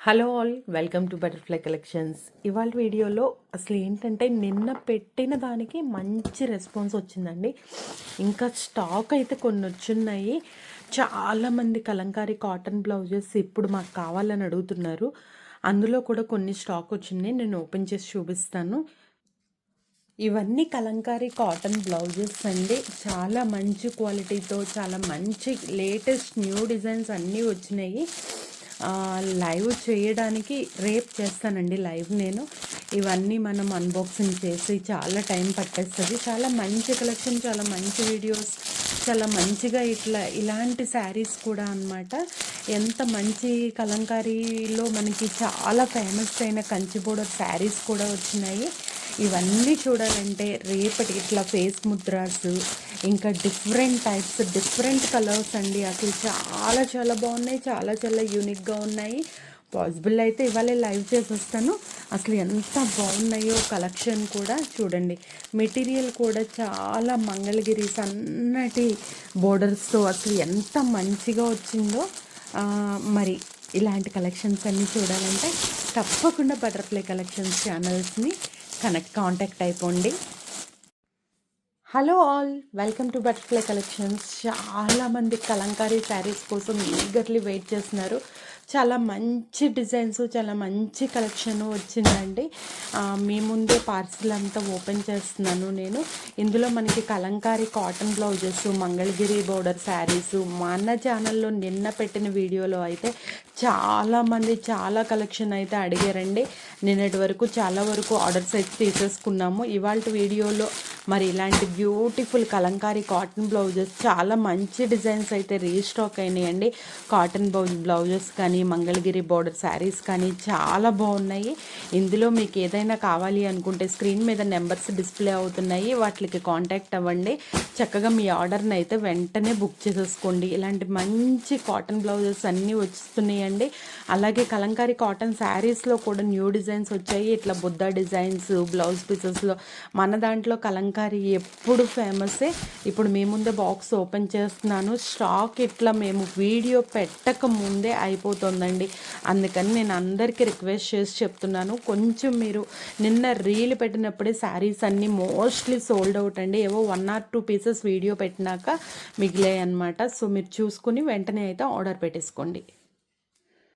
Hello all, welcome to butterfly collections. ఇవాళ వీడియోలో అసలు ఏంటంటే నిన్న పెట్టిన దానికి మంచి రెస్పాన్స్ వచ్చిందండి. ఇంకా స్టాక్ అయితే కొన్ని వచ్చున్నాయి. చాలామంది కలంకారీ కాటన్ బ్లౌజెస్ ఇప్పుడు మాకు కావాలని అడుగుతున్నారు. అందులో కూడా కొన్ని స్టాక్ వచ్చినాయి, నేను ఓపెన్ చేసి చూపిస్తాను. ఇవన్నీ కలంకారీ కాటన్ బ్లౌజెస్ అండి. చాలా మంచి క్వాలిటీతో చాలా మంచి లేటెస్ట్ న్యూ డిజైన్స్ అన్నీ వచ్చినాయి. లైవ్ చేయడానికి రేపు చేస్తానండి లైవ్ నేను. ఇవన్నీ మనం అన్బాక్సింగ్ చేసి చాలా టైం పట్టేస్తుంది. చాలా మంచి కలెక్షన్, చాలా మంచి వీడియోస్, చాలా మంచిగా ఇలాంటి శారీస్ కూడా అన్నమాట. ఎంత మంచి కలంకారీలో మనకి చాలా ఫేమస్ అయిన కంచి బోర్డర్ శారీస్ కూడా వచ్చినాయి. ఇవన్నీ చూడాలంటే రేపటి ఇట్లా ఫేస్ ముద్రాస్, ఇంకా డిఫరెంట్ టైప్స్, డిఫరెంట్ కలర్స్ అండి. అసలు చాలా చాలా బాగున్నాయి, చాలా చాలా యూనిక్గా ఉన్నాయి. పాసిబుల్ అయితే ఇవాళ లైవ్ చేసి వస్తాను. అసలు ఎంత బాగున్నాయో కలెక్షన్ కూడా చూడండి. మెటీరియల్ కూడా చాలా మంగళగిరి సన్నటి బోర్డర్స్తో అసలు ఎంత మంచిగా వచ్చిందో. మరి ఇలాంటి కలెక్షన్స్ అన్నీ చూడాలంటే తప్పకుండా బటర్ఫ్లై కలెక్షన్స్ ఛానల్స్ని కాంటాక్ట్ అయిపోండి. Hello all, welcome to butterfly collections. చాలామంది కలంకారీ శారీస్ కోసం ఈగర్లీ వెయిట్ చేస్తున్నారు. చాలా మంచి డిజైన్స్, చాలా మంచి కలెక్షన్ వచ్చిందండి. మీ ముందే పార్సిల్ అంతా ఓపెన్ చేస్తున్నాను నేను. ఇందులో మనకి Kalamkari cotton blouses, Mangalagiri border saris మన ఛానల్లో నిన్న పెట్టిన వీడియోలో అయితే చాలామంది చాలా కలెక్షన్ అయితే అడిగారండి. నిన్నటి వరకు చాలా వరకు ఆర్డర్స్ అయితే తీసేసుకున్నాము. ఇవాళ వీడియోలో మరి ఇలాంటి బ్యూటిఫుల్ కలంకారీ కాటన్ బ్లౌజెస్ చాలా మంచి డిజైన్స్ అయితే రీస్టాక్ అయినాయండి. కాటన్ బ్లౌజెస్ కానీ మంగళగిరి బోర్డర్ శారీస్ కానీ చాలా బాగున్నాయి. ఇందులో మీకు ఏదైనా కావాలి అనుకుంటే స్క్రీన్ మీద నెంబర్స్ డిస్ప్లే అవుతున్నాయి, వాటికి కాంటాక్ట్ అవ్వండి. చక్కగా మీ ఆర్డర్ని అయితే వెంటనే బుక్ చేసేసుకోండి. ఇలాంటి మంచి కాటన్ బ్లౌజెస్ అన్నీ వస్తున్నాయండి. అలాగే కలంకారీ కాటన్ శారీస్లో కూడా న్యూ డిజైన్స్ వచ్చాయి. ఇట్లా బుద్ధ డిజైన్స్ బ్లౌజ్ పీసెస్లో మన దాంట్లో కలంకారీ ఎప్పుడు ఫేమసే. ఇప్పుడు మీ ముందే బాక్స్ ఓపెన్ చేస్తున్నాను. స్టాక్ ఇట్లా మేము వీడియో పెట్టక ముందే అయిపోతుందండి. అందుకని నేను అందరికీ రిక్వెస్ట్ చేసి చెప్తున్నాను, కొంచెం మీరు నిన్న రీల్ పెట్టినప్పుడే శారీస్ అన్నీ మోస్ట్లీ సోల్డ్ అవుట్ అండి. ఏవో 1 or 2 పీసెస్ వీడియో పెట్టినాక మిగిలాయి అనమాట. సో మీరు చూసుకుని వెంటనే అయితే ఆర్డర్ పెట్టేసుకోండి.